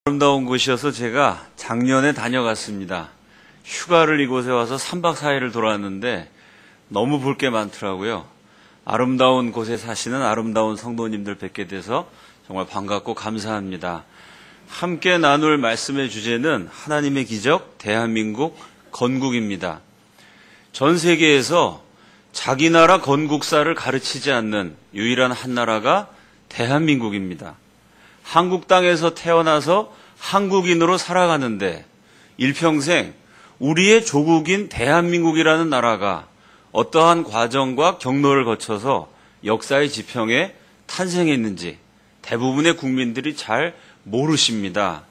아름다운 곳이어서 제가 작년에 다녀갔습니다. 휴가를 이곳에 와서 3박 4일을 돌아왔는데 너무 볼 게 많더라고요. 아름다운 곳에 사시는 아름다운 성도님들 뵙게 돼서 정말 반갑고 감사합니다. 함께 나눌 말씀의 주제는 하나님의 기적, 대한민국 건국입니다. 전 세계에서 자기 나라 건국사를 가르치지 않는 유일한 한 나라가 대한민국입니다. 한국 땅에서 태어나서 한국인으로 살아가는데 일평생 우리의 조국인 대한민국이라는 나라가 어떠한 과정과 경로를 거쳐서 역사의 지평에 탄생했는지 대부분의 국민들이 잘 모르십니다.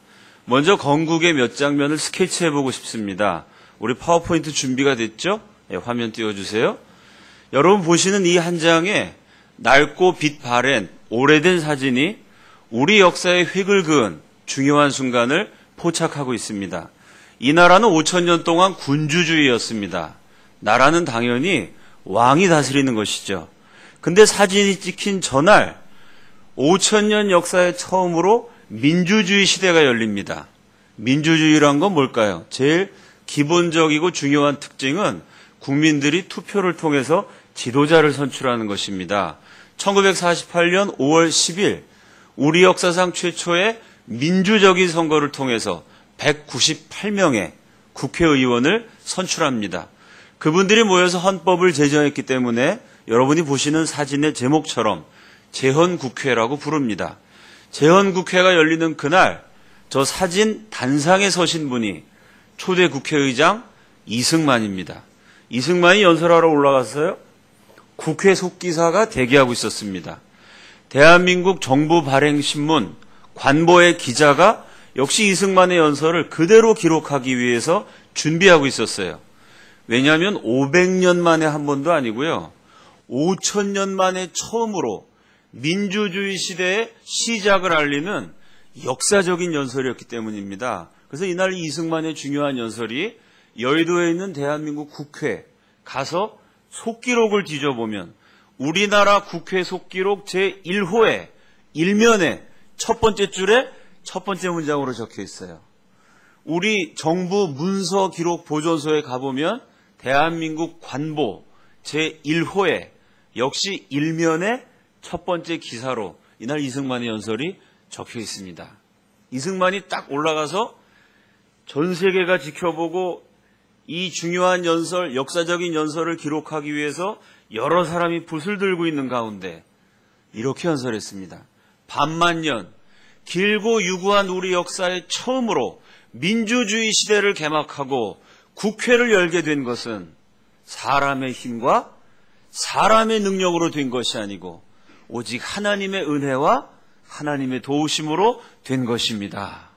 먼저 건국의 몇 장면을 스케치해보고 싶습니다. 우리 파워포인트 준비가 됐죠? 네, 화면 띄워주세요. 여러분 보시는 이 한 장에 낡고 빛 바랜 오래된 사진이 우리 역사의 획을 그은 중요한 순간을 포착하고 있습니다. 이 나라는 5,000년 동안 군주주의였습니다. 나라는 당연히 왕이 다스리는 것이죠. 근데 사진이 찍힌 전날 5,000년 역사의 처음으로 민주주의 시대가 열립니다. 민주주의란 건 뭘까요? 제일 기본적이고 중요한 특징은 국민들이 투표를 통해서 지도자를 선출하는 것입니다. 1948년 5월 10일 우리 역사상 최초의 민주적인 선거를 통해서 198명의 국회의원을 선출합니다. 그분들이 모여서 헌법을 제정했기 때문에 여러분이 보시는 사진의 제목처럼 제헌국회라고 부릅니다. 제헌국회가 열리는 그날 저 사진 단상에 서신 분이 초대 국회의장 이승만입니다. 이승만이 연설하러 올라갔어요. 국회 속기사가 대기하고 있었습니다. 대한민국 정부 발행신문 관보의 기자가 역시 이승만의 연설을 그대로 기록하기 위해서 준비하고 있었어요. 왜냐하면 500년 만에 한 번도 아니고요. 5,000년 만에 처음으로 민주주의 시대의 시작을 알리는 역사적인 연설이었기 때문입니다. 그래서 이날 이승만의 중요한 연설이 여의도에 있는 대한민국 국회 가서 속기록을 뒤져보면 우리나라 국회 속기록 제1호에 1면에 첫 번째 줄에 첫 번째 문장으로 적혀 있어요. 우리 정부 문서 기록 보존소에 가보면 대한민국 관보 제1호에 역시 1면에 첫 번째 기사로 이날 이승만의 연설이 적혀 있습니다. 이승만이 딱 올라가서 전 세계가 지켜보고 이 중요한 연설, 역사적인 연설을 기록하기 위해서 여러 사람이 붓을 들고 있는 가운데 이렇게 연설했습니다. 반만년, 길고 유구한 우리 역사의 처음으로 민주주의 시대를 개막하고 국회를 열게 된 것은 사람의 힘과 사람의 능력으로 된 것이 아니고 오직 하나님의 은혜와 하나님의 도우심으로 된 것입니다.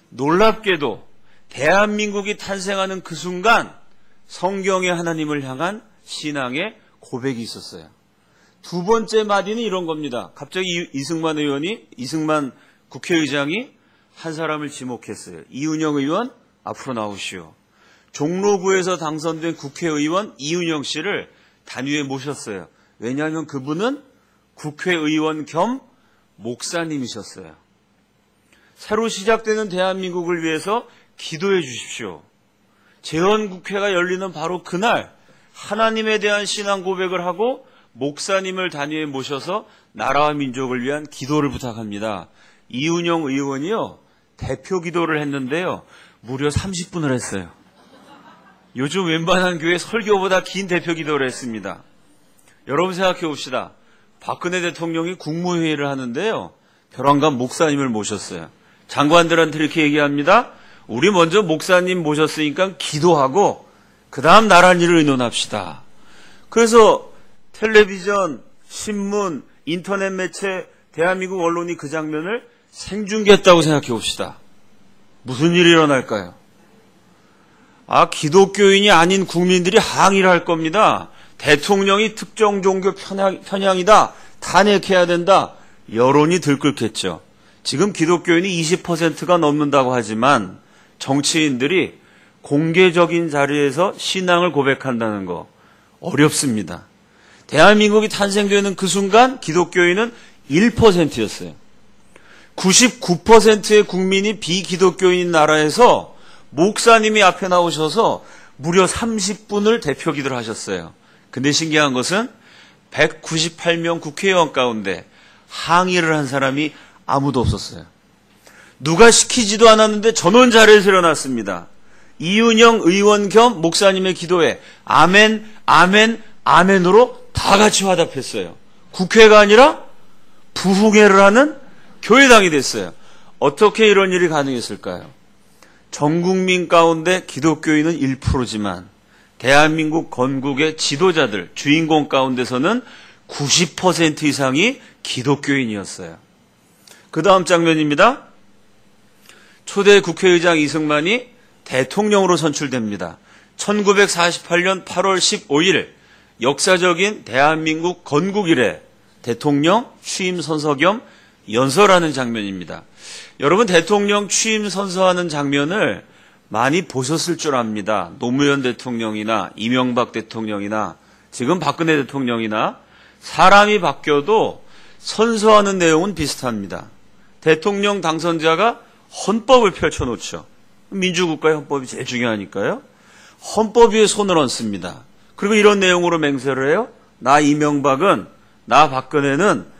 놀랍게도 대한민국이 탄생하는 그 순간 성경의 하나님을 향한 신앙의 고백이 있었어요. 두 번째 마디는 이런 겁니다. 갑자기 이승만 국회의장이 한 사람을 지목했어요. 이은영 의원 앞으로 나오시오. 종로구에서 당선된 국회의원 이은영 씨를 단위에 모셨어요. 왜냐하면 그분은 국회의원 겸 목사님이셨어요. 새로 시작되는 대한민국을 위해서 기도해 주십시오. 제헌국회가 열리는 바로 그날 하나님에 대한 신앙 고백을 하고 목사님을 단위에 모셔서 나라와 민족을 위한 기도를 부탁합니다. 이은영 의원이요. 대표 기도를 했는데요. 무려 30분을 했어요. 요즘 웬만한 교회 설교보다 긴 대표 기도를 했습니다. 여러분 생각해 봅시다. 박근혜 대통령이 국무회의를 하는데요. 벼랑간 목사님을 모셨어요. 장관들한테 이렇게 얘기합니다. 우리 먼저 목사님 모셨으니까 기도하고 그 다음 나라 일을 의논합시다. 그래서 텔레비전, 신문, 인터넷 매체, 대한민국 언론이 그 장면을 생중계했다고 생각해 봅시다. 무슨 일이 일어날까요? 기독교인이 아닌 국민들이 항의를 할 겁니다. 대통령이 특정 종교 편향이다. 탄핵해야 된다. 여론이 들끓겠죠. 지금 기독교인이 20%가 넘는다고 하지만 정치인들이 공개적인 자리에서 신앙을 고백한다는 거 어렵습니다. 대한민국이 탄생되는 그 순간 기독교인은 1%였어요. 99%의 국민이 비기독교인 나라에서 목사님이 앞에 나오셔서 무려 30분을 대표 기도를 하셨어요. 근데 신기한 것은 198명 국회의원 가운데 항의를 한 사람이 아무도 없었어요. 누가 시키지도 않았는데 전원 자리에서 일어났습니다. 이윤영 의원 겸 목사님의 기도에 아멘, 아멘, 아멘으로 다 같이 화답했어요. 국회가 아니라 부흥회를 하는 교회당이 됐어요. 어떻게 이런 일이 가능했을까요? 전 국민 가운데 기독교인은 1%지만 대한민국 건국의 지도자들, 주인공 가운데서는 90% 이상이 기독교인이었어요. 그 다음 장면입니다. 초대 국회의장 이승만이 대통령으로 선출됩니다. 1948년 8월 15일 역사적인 대한민국 건국 이래 대통령 취임 선서 겸 연설하는 장면입니다. 여러분, 대통령 취임 선서하는 장면을 많이 보셨을 줄 압니다. 노무현 대통령이나 이명박 대통령이나 지금 박근혜 대통령이나 사람이 바뀌어도 선서하는 내용은 비슷합니다. 대통령 당선자가 헌법을 펼쳐놓죠. 민주국가의 헌법이 제일 중요하니까요. 헌법 위에 손을 얹습니다. 그리고 이런 내용으로 맹세를 해요. 나 이명박은, 나 박근혜는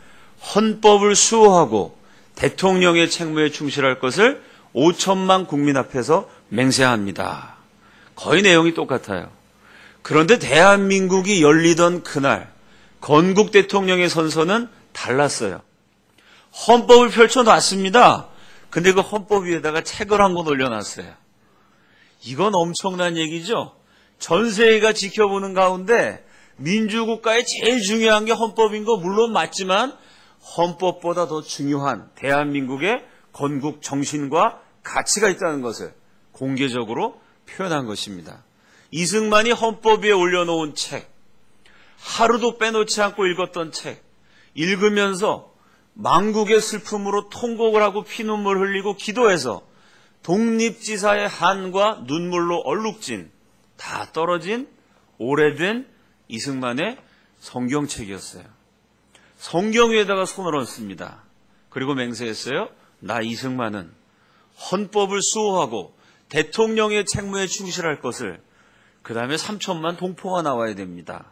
헌법을 수호하고 대통령의 책무에 충실할 것을 5천만 국민 앞에서 맹세합니다. 거의 내용이 똑같아요. 그런데 대한민국이 열리던 그날 건국 대통령의 선서는 달랐어요. 헌법을 펼쳐놨습니다. 근데 그 헌법 위에다가 책을 한 권 올려놨어요. 이건 엄청난 얘기죠. 전 세계가 지켜보는 가운데 민주국가의 제일 중요한 게 헌법인 거 물론 맞지만 헌법보다 더 중요한 대한민국의 건국 정신과 가치가 있다는 것을 공개적으로 표현한 것입니다. 이승만이 헌법 위에 올려놓은 책, 하루도 빼놓지 않고 읽었던 책, 읽으면서 망국의 슬픔으로 통곡을 하고 피눈물 흘리고 기도해서 독립지사의 한과 눈물로 얼룩진 다 떨어진 오래된 이승만의 성경책이었어요. 성경 위에다가 손을 얹습니다. 그리고 맹세했어요. 나 이승만은 헌법을 수호하고 대통령의 책무에 충실할 것을. 그 다음에 3천만 동포가 나와야 됩니다.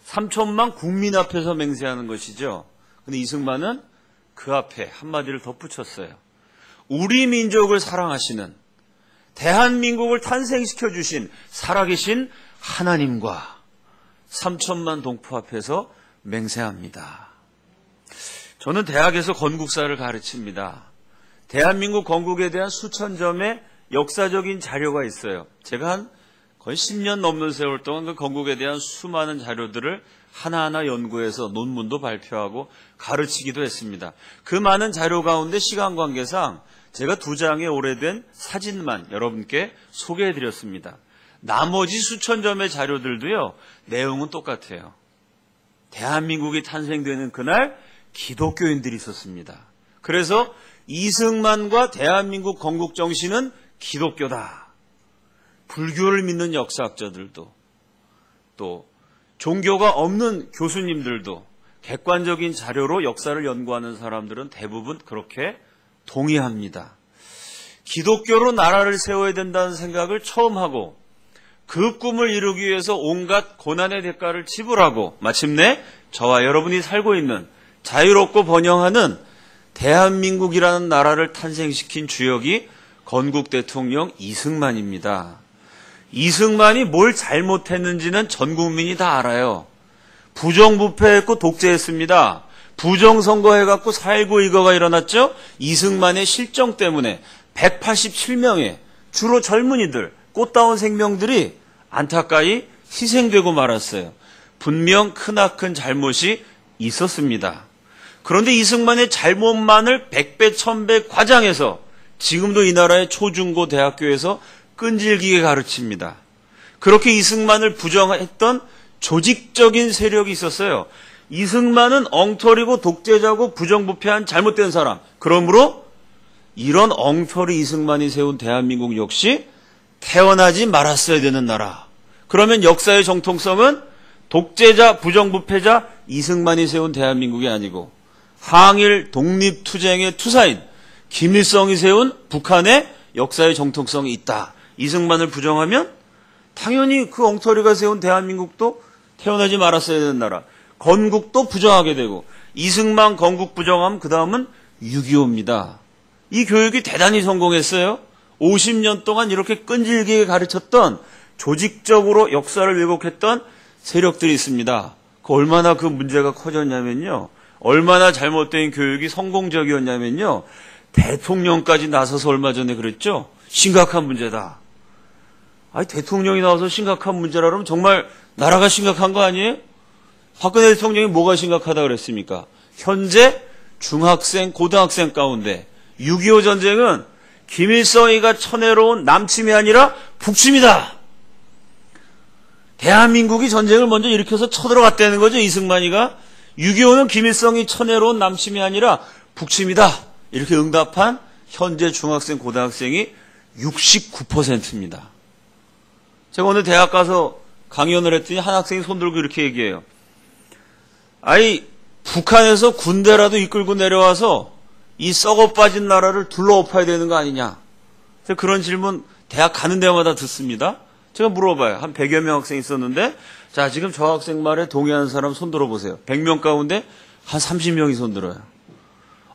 3천만 국민 앞에서 맹세하는 것이죠. 근데 이승만은 그 앞에 한마디를 덧붙였어요. 우리 민족을 사랑하시는 대한민국을 탄생시켜 주신 살아계신 하나님과 3천만 동포 앞에서 맹세합니다. 저는 대학에서 건국사를 가르칩니다. 대한민국 건국에 대한 수천 점의 역사적인 자료가 있어요. 제가 거의 10년 넘는 세월 동안 그 건국에 대한 수많은 자료들을 하나하나 연구해서 논문도 발표하고 가르치기도 했습니다. 그 많은 자료 가운데 시간 관계상 제가 2장의 오래된 사진만 여러분께 소개해드렸습니다. 나머지 수천 점의 자료들도요, 내용은 똑같아요. 대한민국이 탄생되는 그날 기독교인들이 있었습니다. 그래서 이승만과 대한민국 건국 정신은 기독교다. 불교를 믿는 역사학자들도 또 종교가 없는 교수님들도 객관적인 자료로 역사를 연구하는 사람들은 대부분 그렇게 동의합니다. 기독교로 나라를 세워야 된다는 생각을 처음 하고 그 꿈을 이루기 위해서 온갖 고난의 대가를 지불하고 마침내 저와 여러분이 살고 있는 자유롭고 번영하는 대한민국이라는 나라를 탄생시킨 주역이 건국 대통령 이승만입니다. 이승만이 뭘 잘못했는지는 전 국민이 다 알아요. 부정부패했고 독재했습니다. 부정선거해갖고 4.19 이거가 일어났죠. 이승만의 실정 때문에 187명의 주로 젊은이들, 꽃다운 생명들이 안타까이 희생되고 말았어요. 분명 크나큰 잘못이 있었습니다. 그런데 이승만의 잘못만을 100배, 1000배 과장해서 지금도 이 나라의 초중고 대학교에서 끈질기게 가르칩니다. 그렇게 이승만을 부정했던 조직적인 세력이 있었어요. 이승만은 엉터리고 독재자고 부정부패한 잘못된 사람. 그러므로 이런 엉터리 이승만이 세운 대한민국 역시 태어나지 말았어야 되는 나라. 그러면 역사의 정통성은 독재자, 부정부패자 이승만이 세운 대한민국이 아니고 항일 독립투쟁의 투사인 김일성이 세운 북한의 역사의 정통성이 있다. 이승만을 부정하면 당연히 그 엉터리가 세운 대한민국도 태어나지 말았어야 되는 나라. 건국도 부정하게 되고 이승만 건국 부정하면 그 다음은 6.25입니다. 이 교육이 대단히 성공했어요. 50년 동안 이렇게 끈질기게 가르쳤던 조직적으로 역사를 왜곡했던 세력들이 있습니다. 얼마나 그 문제가 커졌냐면요. 얼마나 잘못된 교육이 성공적이었냐면요. 대통령까지 나서서 얼마 전에 그랬죠. 심각한 문제다. 아니 대통령이 나와서 심각한 문제라 그러면 정말 나라가 심각한 거 아니에요? 박근혜 대통령이 뭐가 심각하다 그랬습니까? 현재 중학생, 고등학생 가운데 6.25 전쟁은 김일성이가 쳐내려온 남침이 아니라 북침이다. 대한민국이 전쟁을 먼저 일으켜서 쳐들어갔다는 거죠. 이승만이가. 6.25는 김일성이 쳐내려온 남침이 아니라 북침이다. 이렇게 응답한 현재 중학생, 고등학생이 69%입니다. 제가 오늘 대학 가서 강연을 했더니 한 학생이 손 들고 이렇게 얘기해요. 아이, 북한에서 군대라도 이끌고 내려와서 이 썩어 빠진 나라를 둘러엎어야 되는 거 아니냐. 제가 그런 질문 대학 가는 데마다 듣습니다. 제가 물어봐요. 한 100여 명 학생이 있었는데, 자, 지금 저 학생 말에 동의하는 사람 손 들어보세요. 100명 가운데 한 30명이 손 들어요.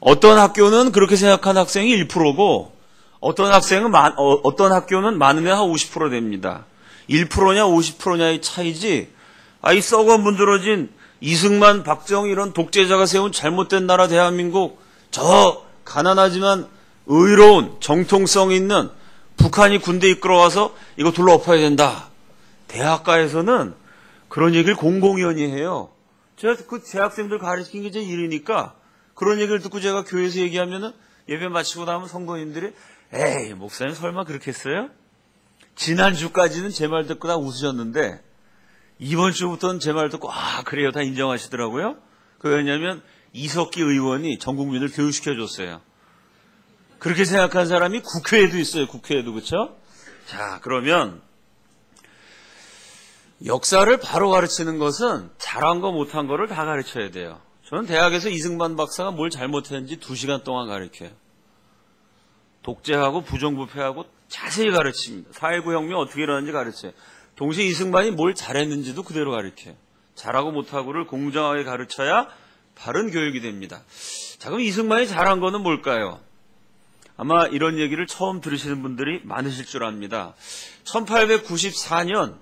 어떤 학교는 그렇게 생각하는 학생이 1%고, 어떤 학교는 많으면 한 50% 됩니다. 1%냐 50%냐의 차이지, 이 썩어 문드러진 이승만, 박정희 이런 독재자가 세운 잘못된 나라 대한민국, 저 가난하지만 의로운 정통성 있는 북한이 군대 이끌어와서 이거 둘러엎어야 된다. 대학가에서는 그런 얘기를 공공연히 해요. 제가 그 재학생들 가르치는 게 제 일이니까 그런 얘기를 듣고 제가 교회에서 얘기하면은 예배 마치고 나면 성도님들이 에이, 목사님 설마 그렇게 했어요? 지난주까지는 제 말 듣고 다 웃으셨는데 이번 주부터는 제 말 듣고 그래요 다 인정하시더라고요. 왜냐하면 이석기 의원이 전 국민을 교육시켜줬어요. 그렇게 생각하는 사람이 국회에도 있어요. 국회에도. 그렇죠? 자, 그러면 역사를 바로 가르치는 것은 잘한 거 못한 거를 다 가르쳐야 돼요. 저는 대학에서 이승만 박사가 뭘 잘못했는지 2시간 동안 가르쳐요. 독재하고 부정부패하고 자세히 가르칩니다. 4.19 혁명 어떻게 일어났는지 가르쳐요. 동시에 이승만이 뭘 잘했는지도 그대로 가르쳐요. 잘하고 못하고를 공정하게 가르쳐야 바른 교육이 됩니다. 자, 그럼 이승만이 잘한 거는 뭘까요? 아마 이런 얘기를 처음 들으시는 분들이 많으실 줄 압니다. 1894년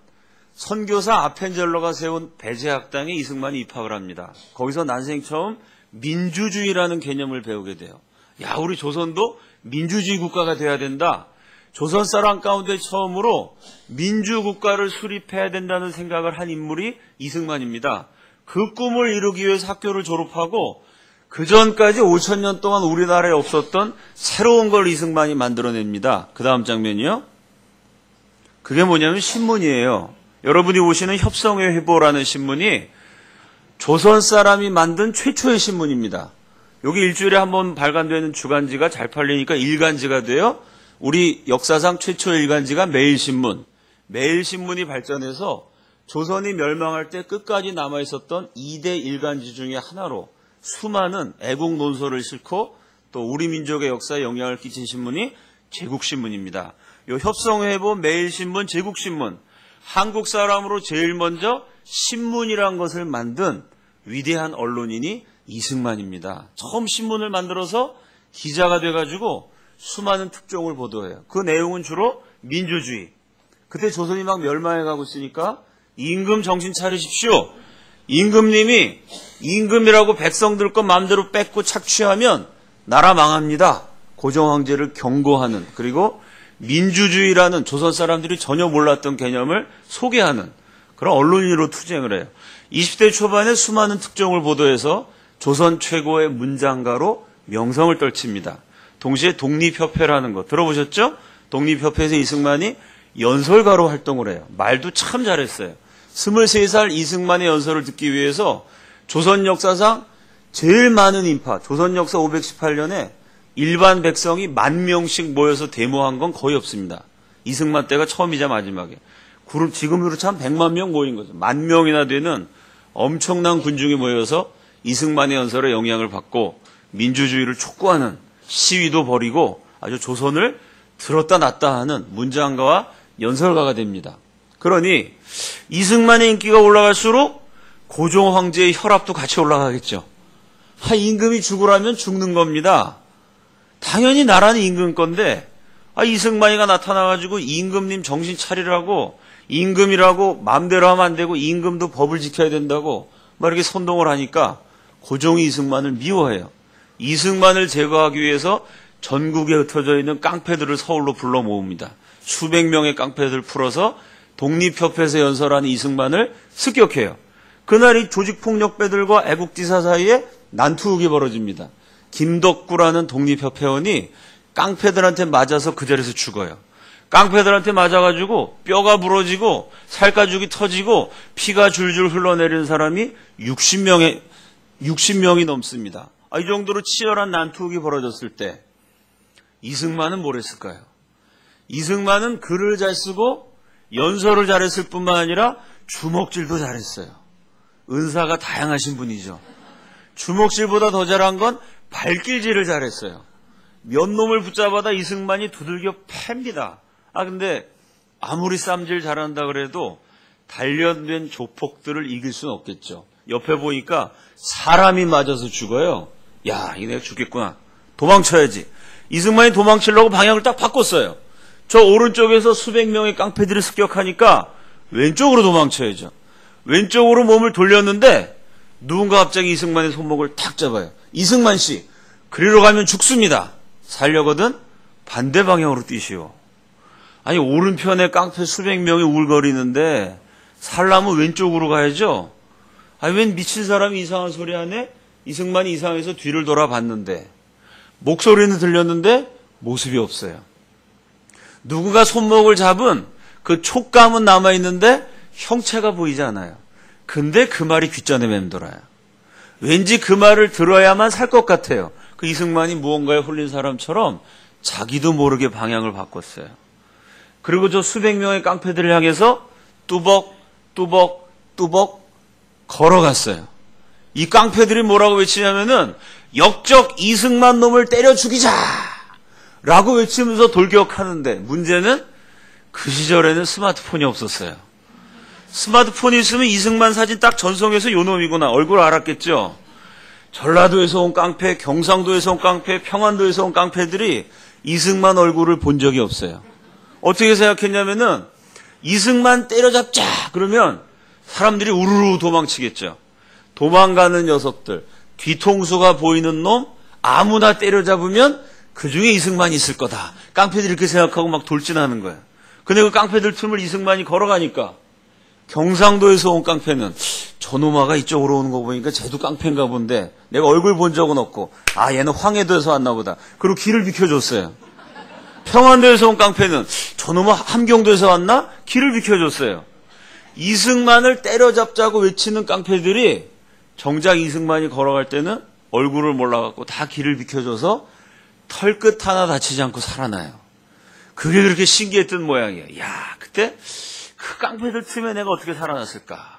선교사 아펜젤러가 세운 배제학당에 이승만이 입학을 합니다. 거기서 난생 처음 민주주의라는 개념을 배우게 돼요. 야, 우리 조선도 민주주의 국가가 돼야 된다. 조선 사람 가운데 처음으로 민주국가를 수립해야 된다는 생각을 한 인물이 이승만입니다. 그 꿈을 이루기 위해서 학교를 졸업하고 그 전까지 5,000년 동안 우리나라에 없었던 새로운 걸 이승만이 만들어냅니다. 그 다음 장면이요. 그게 뭐냐면 신문이에요. 여러분이 보시는 협성회보라는 신문이 조선 사람이 만든 최초의 신문입니다. 여기 일주일에 한 번 발간되는 주간지가 잘 팔리니까 일간지가 돼요. 우리 역사상 최초의 일간지가 매일신문. 매일신문이 발전해서 조선이 멸망할 때 끝까지 남아있었던 2대 일간지 중에 하나로 수많은 애국 논설을 싣고 또 우리 민족의 역사에 영향을 끼친 신문이 제국신문입니다. 이 협성회보, 매일신문, 제국신문, 한국 사람으로 제일 먼저 신문이란 것을 만든 위대한 언론인이 이승만입니다. 처음 신문을 만들어서 기자가 돼가지고 수많은 특종을 보도해요. 그 내용은 주로 민주주의. 그때 조선이 막 멸망해가고 있으니까 임금 정신 차리십시오. 임금님이 임금이라고 백성들 것 마음대로 뺏고 착취하면 나라 망합니다. 고종황제를 경고하는, 그리고 민주주의라는 조선 사람들이 전혀 몰랐던 개념을 소개하는 그런 언론인으로 투쟁을 해요. 20대 초반에 수많은 특종을 보도해서 조선 최고의 문장가로 명성을 떨칩니다. 동시에 독립협회라는 거 들어보셨죠? 독립협회에서 이승만이 연설가로 활동을 해요. 말도 참 잘했어요. 23살 이승만의 연설을 듣기 위해서 조선 역사상 제일 많은 인파, 조선 역사 518년에 일반 백성이 10,000명씩 모여서 데모한 건 거의 없습니다. 이승만 때가 처음이자 마지막에. 지금으로 참 100만 명 모인 거죠. 10,000명이나 되는 엄청난 군중이 모여서 이승만의 연설에 영향을 받고 민주주의를 촉구하는 시위도 벌이고 아주 조선을 들었다 놨다 하는 문장가와 연설가가 됩니다. 그러니 이승만의 인기가 올라갈수록 고종 황제의 혈압도 같이 올라가겠죠. 임금이 죽으라면 죽는 겁니다. 당연히 나라는 임금 건데 이승만이가 나타나가지고 임금님 정신 차리라고 임금이라고 마음대로 하면 안 되고 임금도 법을 지켜야 된다고 막 이렇게 선동을 하니까 고종이 이승만을 미워해요. 이승만을 제거하기 위해서 전국에 흩어져 있는 깡패들을 서울로 불러 모읍니다. 수백 명의 깡패들을 풀어서 독립협회에서 연설하는 이승만을 습격해요. 그날 이 조직폭력배들과 애국지사 사이에 난투극이 벌어집니다. 김덕구라는 독립협회원이 깡패들한테 맞아서 그 자리에서 죽어요. 깡패들한테 맞아가지고 뼈가 부러지고 살가죽이 터지고 피가 줄줄 흘러내리는 사람이 60명이 넘습니다. 이 정도로 치열한 난투극이 벌어졌을 때 이승만은 뭘 했을까요? 이승만은 글을 잘 쓰고 연설을 잘했을 뿐만 아니라 주먹질도 잘했어요. 은사가 다양하신 분이죠. 주먹질보다 더 잘한 건 발길질을 잘했어요. 몇 놈을 붙잡아다 이승만이 두들겨 팹니다. 근데 아무리 쌈질 잘한다 그래도 단련된 조폭들을 이길 수는 없겠죠. 옆에 보니까 사람이 맞아서 죽어요. 야, 이 내가 죽겠구나. 도망쳐야지. 이승만이 도망치려고 방향을 딱 바꿨어요. 저 오른쪽에서 수백 명의 깡패들이 습격하니까 왼쪽으로 도망쳐야죠. 왼쪽으로 몸을 돌렸는데 누군가 갑자기 이승만의 손목을 탁 잡아요. 이승만 씨, 그리로 가면 죽습니다. 살려거든 반대 방향으로 뛰시오. 오른편에 깡패 수백 명이 울거리는데 살려면 왼쪽으로 가야죠. 웬 미친 사람이 이상한 소리 하네? 이승만이 이상해서 뒤를 돌아봤는데 목소리는 들렸는데 모습이 없어요. 누군가 손목을 잡은 그 촉감은 남아있는데 형체가 보이지 않아요. 근데 그 말이 귓전에 맴돌아요. 왠지 그 말을 들어야만 살 것 같아요. 그 이승만이 무언가에 홀린 사람처럼 자기도 모르게 방향을 바꿨어요. 그리고 저 수백 명의 깡패들을 향해서 뚜벅 걸어갔어요. 이 깡패들이 뭐라고 외치냐면은 역적 이승만 놈을 때려 죽이자! 라고 외치면서 돌격하는데 문제는 그 시절에는 스마트폰이 없었어요. 스마트폰이 있으면 이승만 사진 딱 전송해서 요 놈이구나. 얼굴 알았겠죠. 전라도에서 온 깡패, 경상도에서 온 깡패, 평안도에서 온 깡패들이 이승만 얼굴을 본 적이 없어요. 어떻게 생각했냐면은 이승만 때려잡자! 그러면 사람들이 우르르 도망치겠죠. 도망가는 녀석들, 뒤통수가 보이는 놈 아무나 때려잡으면 그중에 이승만이 있을 거다. 깡패들이 이렇게 생각하고 막 돌진하는 거예요. 근데 그 깡패들 틈을 이승만이 걸어가니까 경상도에서 온 깡패는 저놈아가 이쪽으로 오는 거 보니까 쟤도 깡패인가 본데 내가 얼굴 본 적은 없고 얘는 황해도에서 왔나 보다. 그리고 길을 비켜줬어요. 평안도에서 온 깡패는 저놈아 함경도에서 왔나? 길을 비켜줬어요. 이승만을 때려잡자고 외치는 깡패들이 정작 이승만이 걸어갈 때는 얼굴을 몰라갖고 다 길을 비켜줘서 털끝 하나 다치지 않고 살아나요. 그게 그렇게 신기했던 모양이에요. 야, 그때 그 깡패들 틈에 내가 어떻게 살아났을까?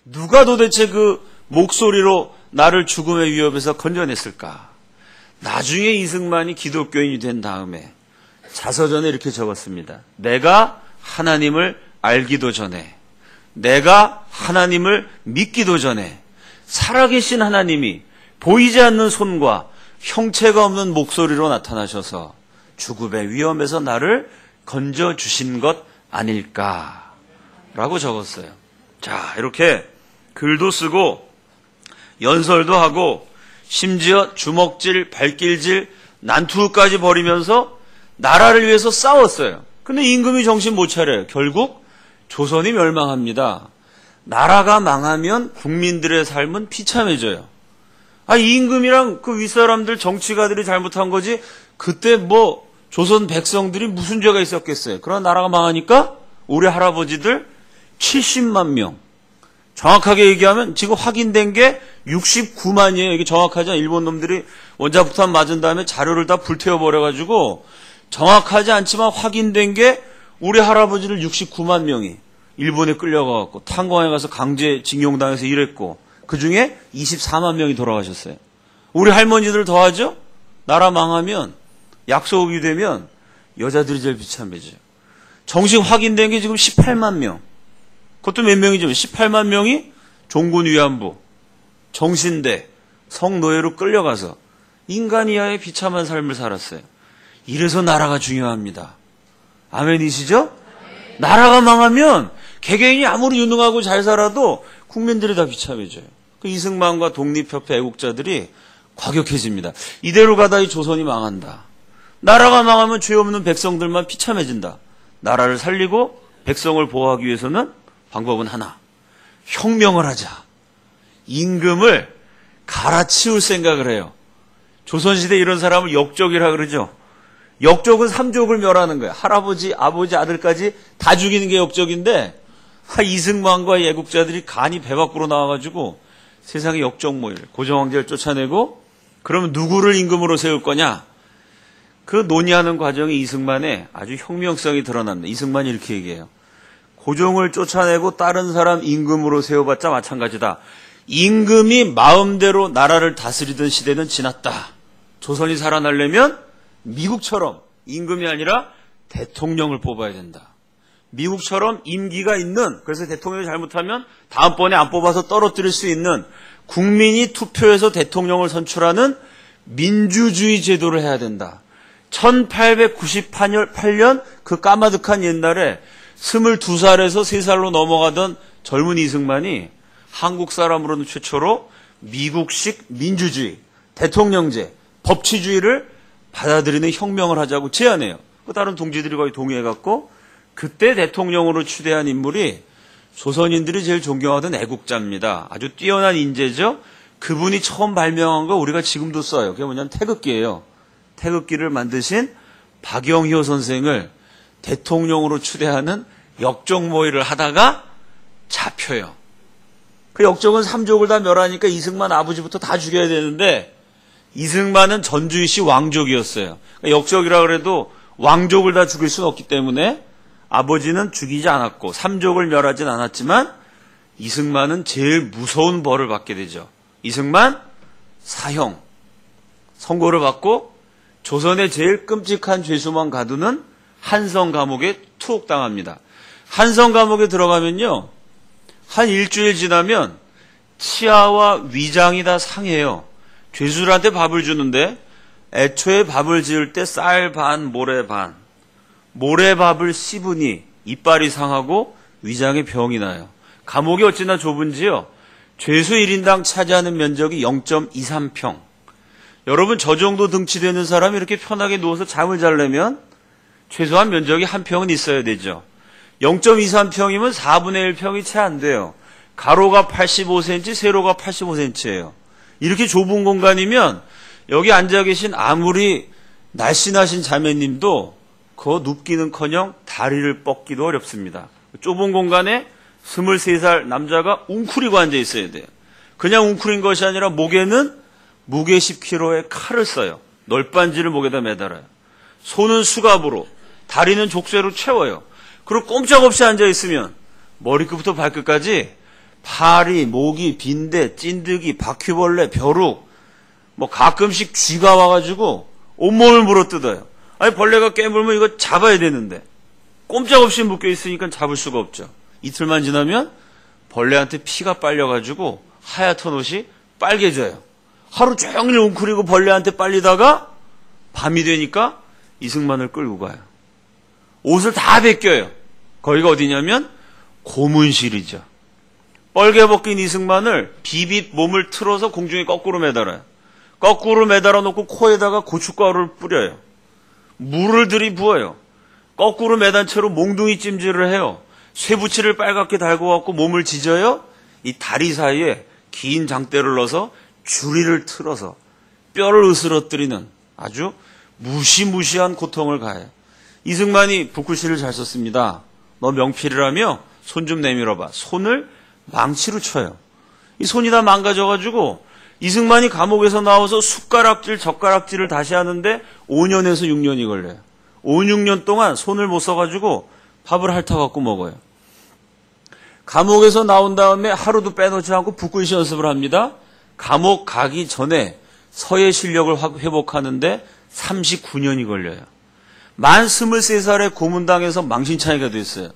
누가 도대체 그 목소리로 나를 죽음의 위협에서 건져냈을까? 나중에 이승만이 기독교인이 된 다음에 자서전에 이렇게 적었습니다. 내가 하나님을 알기도 전에, 내가 하나님을 믿기도 전에 살아계신 하나님이 보이지 않는 손과 형체가 없는 목소리로 나타나셔서 죽음의 위험에서 나를 건져주신 것 아닐까라고 적었어요. 자, 이렇게 글도 쓰고 연설도 하고 심지어 주먹질, 발길질, 난투까지 벌이면서 나라를 위해서 싸웠어요. 근데 임금이 정신 못 차려요. 결국 조선이 멸망합니다. 나라가 망하면 국민들의 삶은 비참해져요. 이 임금이랑 그 윗사람들 정치가들이 잘못한 거지 그때 조선 백성들이 무슨 죄가 있었겠어요. 그러나 나라가 망하니까 우리 할아버지들 70만 명, 정확하게 얘기하면 지금 확인된 게 69만이에요. 이게 정확하지 않아요. 일본 놈들이 원자폭탄 맞은 다음에 자료를 다 불태워버려가지고 정확하지 않지만 확인된 게 우리 할아버지들 69만 명이 일본에 끌려가갖고 탄광에 가서 강제징용당해서 일했고 그 중에 24만 명이 돌아가셨어요. 우리 할머니들 더하죠? 나라 망하면 약속이 되면 여자들이 제일 비참해져요. 정식 확인된 게 지금 18만 명. 그것도 몇 명이죠? 18만 명이 종군 위안부, 정신대, 성노예로 끌려가서 인간 이하의 비참한 삶을 살았어요. 이래서 나라가 중요합니다. 아멘이시죠? 나라가 망하면 개개인이 아무리 유능하고 잘 살아도 국민들이 다 비참해져요. 그 이승만과 독립협회 애국자들이 과격해집니다. 이대로 가다 이 조선이 망한다. 나라가 망하면 죄 없는 백성들만 비참해진다. 나라를 살리고 백성을 보호하기 위해서는 방법은 하나. 혁명을 하자. 임금을 갈아치울 생각을 해요. 조선시대 이런 사람을 역적이라 그러죠. 역적은 삼족을 멸하는 거예요. 할아버지, 아버지, 아들까지 다 죽이는 게 역적인데 이승만과 애국자들이 간이 배 밖으로 나와가지고 세상의 역적 모일, 고종황제를 쫓아내고 그러면 누구를 임금으로 세울 거냐? 그 논의하는 과정에 이승만의 아주 혁명성이 드러납니다. 이승만이 이렇게 얘기해요. 고종을 쫓아내고 다른 사람 임금으로 세워봤자 마찬가지다. 임금이 마음대로 나라를 다스리던 시대는 지났다. 조선이 살아나려면 미국처럼 임금이 아니라 대통령을 뽑아야 된다. 미국처럼 임기가 있는, 그래서 대통령이 잘못하면 다음번에 안 뽑아서 떨어뜨릴 수 있는 국민이 투표해서 대통령을 선출하는 민주주의 제도를 해야 된다. 1898년 그 까마득한 옛날에 22살에서 3살로 넘어가던 젊은 이승만이 한국 사람으로는 최초로 미국식 민주주의, 대통령제, 법치주의를 받아들이는 혁명을 하자고 제안해요. 다른 동지들이 거의 동의해갖고 그때 대통령으로 추대한 인물이 조선인들이 제일 존경하던 애국자입니다. 아주 뛰어난 인재죠. 그분이 처음 발명한 거 우리가 지금도 써요. 그게 뭐냐면 태극기예요. 태극기를 만드신 박영효 선생을 대통령으로 추대하는 역적모의를 하다가 잡혀요. 그 역적은 삼족을 다 멸하니까 이승만 아버지부터 다 죽여야 되는데 이승만은 전주시 왕족이었어요. 그러니까 역적이라 그래도 왕족을 다 죽일 수는 없기 때문에 아버지는 죽이지 않았고 삼족을 멸하진 않았지만 이승만은 제일 무서운 벌을 받게 되죠. 이승만 사형 선고를 받고 조선의 제일 끔찍한 죄수만 가두는 한성 감옥에 투옥당합니다. 한성 감옥에 들어가면요, 한 일주일 지나면 치아와 위장이 다 상해요. 죄수들한테 밥을 주는데 애초에 밥을 지을 때 쌀 반, 모래 반. 모래밥을 씹으니 이빨이 상하고 위장에 병이 나요. 감옥이 어찌나 좁은지요. 죄수 1인당 차지하는 면적이 0.23평. 여러분, 저 정도 등치 되는 사람이 이렇게 편하게 누워서 잠을 자려면 최소한 면적이 한 평은 있어야 되죠. 0.23평이면 4분의 1평이 채 안 돼요. 가로가 85cm, 세로가 85cm예요. 이렇게 좁은 공간이면 여기 앉아 계신 아무리 날씬하신 자매님도 그거 눕기는커녕 다리를 뻗기도 어렵습니다. 좁은 공간에 23살 남자가 웅크리고 앉아 있어야 돼요. 그냥 웅크린 것이 아니라 목에는 무게 10kg의 칼을 써요. 널빤지를 목에다 매달아요. 손은 수갑으로, 다리는 족쇄로 채워요. 그리고 꼼짝없이 앉아 있으면 머리끝부터 발끝까지 파리, 모기, 빈대, 찐득이, 바퀴벌레, 벼룩, 뭐 가끔씩 쥐가 와가지고 온몸을 물어뜯어요. 아니, 벌레가 깨물면 이거 잡아야 되는데 꼼짝없이 묶여 있으니까 잡을 수가 없죠. 이틀만 지나면 벌레한테 피가 빨려가지고 하얗던 옷이 빨개져요. 하루 종일 웅크리고 벌레한테 빨리다가 밤이 되니까 이승만을 끌고 가요. 옷을 다 벗겨요. 거기가 어디냐면 고문실이죠. 뻘개 벗긴 이승만을 비빗 몸을 틀어서 공중에 거꾸로 매달아요. 거꾸로 매달아 놓고 코에다가 고춧가루를 뿌려요. 물을 들이부어요. 거꾸로 매단 채로 몽둥이 찜질을 해요. 쇠붙이를 빨갛게 달고 갖고 몸을 지져요. 이 다리 사이에 긴 장대를 넣어서 주리를 틀어서 뼈를 으스러뜨리는 아주 무시무시한 고통을 가해요. 이승만이 북글씨를 잘 썼습니다. 너 명필이라며 손 좀 내밀어봐. 손을 망치로 쳐요. 이 손이 다 망가져가지고 이승만이 감옥에서 나와서 숟가락질, 젓가락질을 다시 하는데 5년에서 6년이 걸려요. 5, 6년 동안 손을 못 써가지고 밥을 핥아갖고 먹어요. 감옥에서 나온 다음에 하루도 빼놓지 않고 북글씨 연습을 합니다. 감옥 가기 전에 서예 실력을 회복하는데 39년이 걸려요. 만 23살에 고문당해서 망신차이가 됐어요.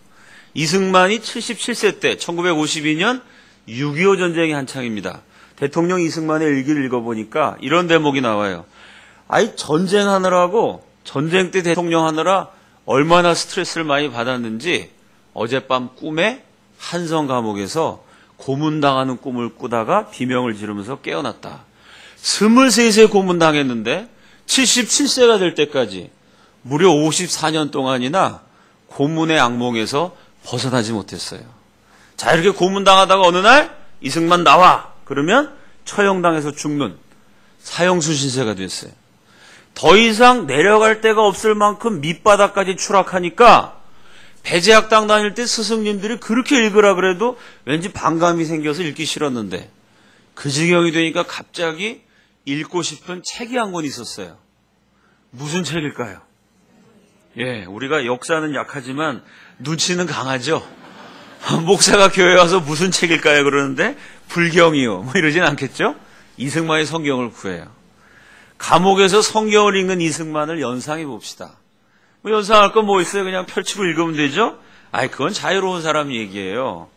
이승만이 77세 때 1952년 6.25 전쟁이 한창입니다. 대통령 이승만의 일기를 읽어보니까 이런 대목이 나와요. 아이 전쟁하느라고 전쟁 때 대통령 하느라 얼마나 스트레스를 많이 받았는지 어젯밤 꿈에 한성 감옥에서 고문당하는 꿈을 꾸다가 비명을 지르면서 깨어났다. 23세 고문당했는데 77세가 될 때까지 무려 54년 동안이나 고문의 악몽에서 벗어나지 못했어요. 자, 이렇게 고문당하다가 어느 날 이승만 나와! 그러면 처형당해서 죽는 사형수신세가 됐어요. 더 이상 내려갈 데가 없을 만큼 밑바닥까지 추락하니까 배제학당 다닐 때 스승님들이 그렇게 읽으라 그래도 왠지 반감이 생겨서 읽기 싫었는데 그 지경이 되니까 갑자기 읽고 싶은 책이 한 권 있었어요. 무슨 책일까요? 예, 우리가 역사는 약하지만 눈치는 강하죠. 목사가 교회 와서 무슨 책일까요? 그러는데 불경이요. 뭐 이러진 않겠죠? 이승만의 성경을 구해요. 감옥에서 성경을 읽는 이승만을 연상해 봅시다. 뭐 연상할 건 뭐 있어요? 그냥 펼치고 읽으면 되죠? 아이, 그건 자유로운 사람 얘기예요.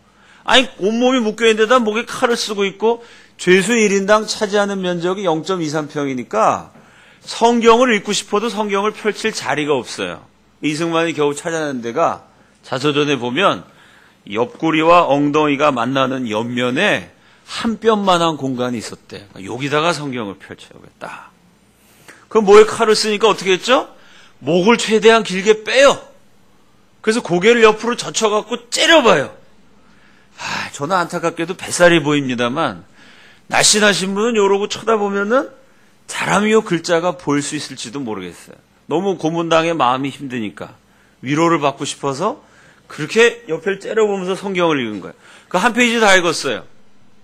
아니, 온몸이 묶여있는데다 목에 칼을 쓰고 있고 죄수 1인당 차지하는 면적이 0.23평이니까 성경을 읽고 싶어도 성경을 펼칠 자리가 없어요. 이승만이 겨우 찾아낸 데가 자서전에 보면 옆구리와 엉덩이가 만나는 옆면에 한 뼘만한 공간이 있었대. 여기다가 성경을 펼쳐야겠다. 그럼 뭐에 칼을 쓰니까 어떻게 했죠? 목을 최대한 길게 빼요. 그래서 고개를 옆으로 젖혀갖고 째려봐요. 저는 안타깝게도 뱃살이 보입니다만 날씬하신 분은 이러고 쳐다보면은 사람이요 글자가 보일 수 있을지도 모르겠어요. 너무 고문당해 마음이 힘드니까 위로를 받고 싶어서 그렇게 옆을 째려보면서 성경을 읽은 거예요. 그 한 페이지 다 읽었어요.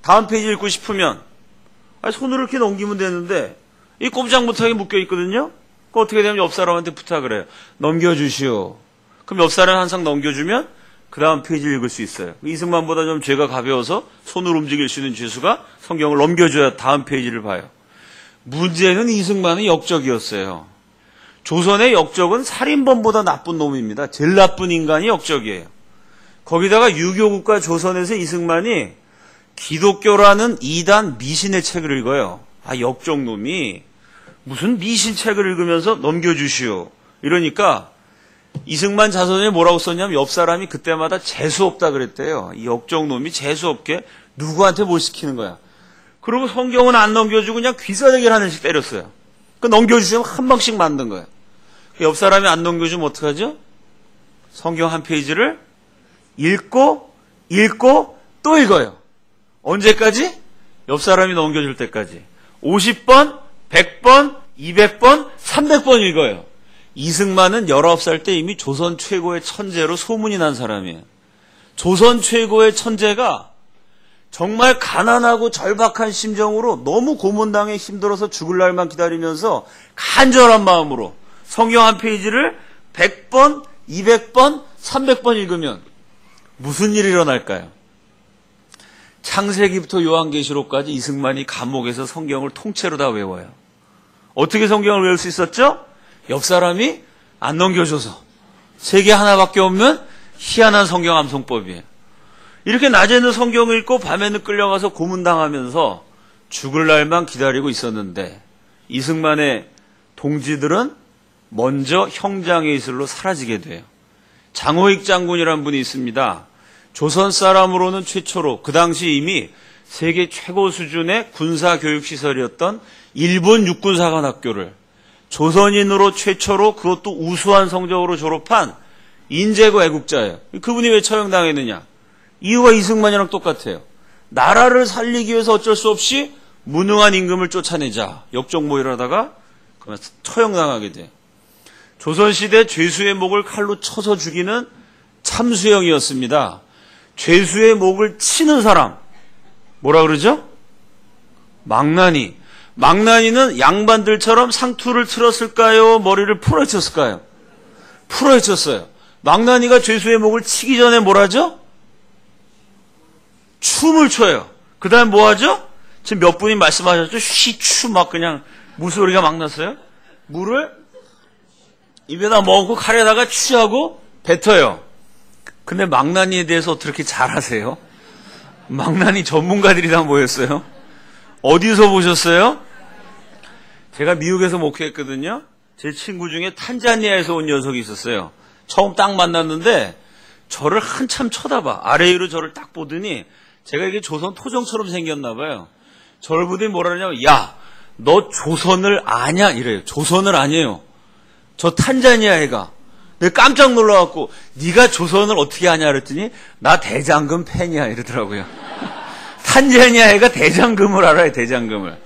다음 페이지 읽고 싶으면 손으로 이렇게 넘기면 되는데 이 꼼짝 못하게 묶여있거든요. 그 어떻게 되면 옆 사람한테 부탁을 해요. 넘겨주시오. 그럼 옆 사람 항상 넘겨주면 그 다음 페이지를 읽을 수 있어요. 이승만보다 좀 죄가 가벼워서 손으로 움직일 수 있는 죄수가 성경을 넘겨줘야 다음 페이지를 봐요. 문제는 이승만은 역적이었어요. 조선의 역적은 살인범보다 나쁜 놈입니다. 제일 나쁜 인간이 역적이에요. 거기다가 유교국가 조선에서 이승만이 기독교라는 이단 미신의 책을 읽어요. 역적놈이 무슨 미신책을 읽으면서 넘겨주시오. 이러니까 이승만 자서전에 뭐라고 썼냐면 옆 사람이 그때마다 재수없다 그랬대요. 이 역적놈이 재수없게 누구한테 뭘 시키는 거야. 그리고 성경은 안 넘겨주고 그냥 귀싸대기를 하나씩 때렸어요. 그 넘겨주시면 한 방씩 만든 거야. 옆 사람이 안 넘겨주면 어떡하죠? 성경 한 페이지를 읽고 또 읽어요. 언제까지? 옆 사람이 넘겨줄 때까지. 50번, 100번, 200번, 300번 읽어요. 이승만은 19살 때 이미 조선 최고의 천재로 소문이 난 사람이에요. 조선 최고의 천재가 정말 가난하고 절박한 심정으로 너무 고문당해 힘들어서 죽을 날만 기다리면서 간절한 마음으로 성경 한 페이지를 100번, 200번, 300번 읽으면 무슨 일이 일어날까요? 창세기부터 요한계시록까지 이승만이 감옥에서 성경을 통째로 다 외워요. 어떻게 성경을 외울 수 있었죠? 옆 사람이 안 넘겨줘서. 세계 하나밖에 없는 희한한 성경 암송법이에요. 이렇게 낮에는 성경을 읽고 밤에는 끌려가서 고문당하면서 죽을 날만 기다리고 있었는데 이승만의 동지들은 먼저 형장의 이슬로 사라지게 돼요. 장호익 장군이라는 분이 있습니다. 조선 사람으로는 최초로 그 당시 이미 세계 최고 수준의 군사교육시설이었던 일본 육군사관학교를 조선인으로 최초로 그것도 우수한 성적으로 졸업한 인재고 애국자예요. 그분이 왜 처형당했느냐? 이유가 이승만이랑 똑같아요. 나라를 살리기 위해서 어쩔 수 없이 무능한 임금을 쫓아내자. 역적 모의를 하다가 처형당하게 돼요. 조선시대 죄수의 목을 칼로 쳐서 죽이는 참수형이었습니다. 죄수의 목을 치는 사람 뭐라 그러죠? 망나니. 망나니는 양반들처럼 상투를 틀었을까요? 머리를 풀어헤쳤을까요? 풀어헤쳤어요. 망나니가 죄수의 목을 치기 전에 뭐라죠? 춤을 춰요. 그 다음 뭐하죠? 지금 몇 분이 말씀하셨죠? 쉬추 막 그냥 물소리가 막 났어요. 물을 입에다 먹고 칼에다가 취하고 뱉어요. 근데 망나니에 대해서 어떻게 잘 아세요? 망나니 전문가들이 다 모였어요. 어디서 보셨어요? 제가 미국에서 목회했거든요. 제 친구 중에 탄자니아에서 온 녀석이 있었어요. 처음 딱 만났는데 저를 한참 쳐다봐. 아래 위로 저를 딱 보더니 제가 이게 조선 토종처럼 생겼나 봐요. 저를 보더니 뭐라 그러냐면 야, 너 조선을 아냐? 이래요. 조선을 아니에요. 저 탄자니아 애가. 내가 깜짝 놀라갖고 네가 조선을 어떻게 아냐 그랬더니 나 대장금 팬이야 이러더라고요. 탄자니아 애가 대장금을 알아요. 대장금을.